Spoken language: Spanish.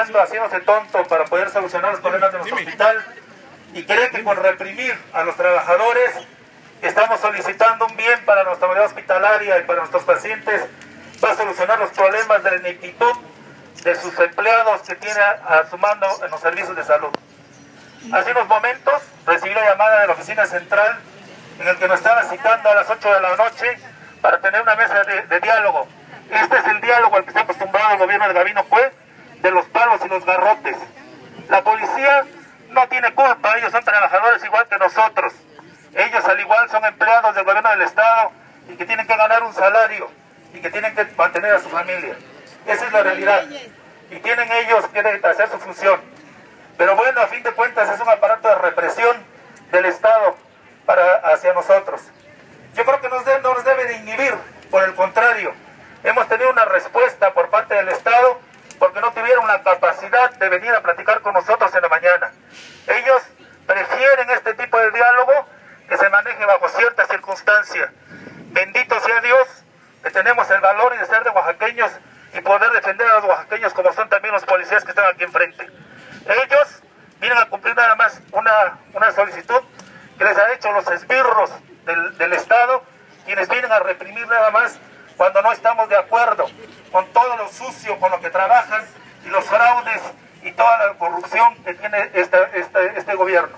jugando, haciéndose tonto para poder solucionar los problemas de nuestro hospital y cree que con reprimir a los trabajadores estamos solicitando un bien para nuestra unidad hospitalaria y para nuestros pacientes, va a solucionar los problemas de la ineptitud de sus empleados que tiene a su mando en los servicios de salud. Hace unos momentos recibí la llamada de la oficina central en el que nos estaban citando a las 8 de la noche para tener una mesa de diálogo. Este es el diálogo al que está acostumbrado el gobierno de Gabino Cue, de los palos y los garrotes. La policía no tiene culpa, ellos son trabajadores igual que nosotros. Ellos al igual son empleados del gobierno del Estado y que tienen que ganar un salario y que tienen que mantener a su familia. Esa es la realidad. Y tienen ellos que hacer su función. Pero bueno, a fin de cuentas es un aparato de represión del Estado hacia nosotros. Yo creo que no nos debe de inhibir, por el contrario. Hemos tenido una respuesta por parte del Estado porque no tuvieron la capacidad de venir a platicar con nosotros en la mañana. Ellos prefieren este tipo de diálogo que se maneje bajo ciertas circunstancias. Bendito sea Dios que tenemos el valor de ser de oaxaqueños y poder defender a los oaxaqueños como son también los policías que están aquí enfrente. Ellos vienen a cumplir nada más una solicitud que les han hecho los esbirros del Estado, quienes vienen a reprimir nada más cuando no estamos de acuerdo con todo lo sucio con lo que trabajan y los fraudes y toda la corrupción que tiene este gobierno.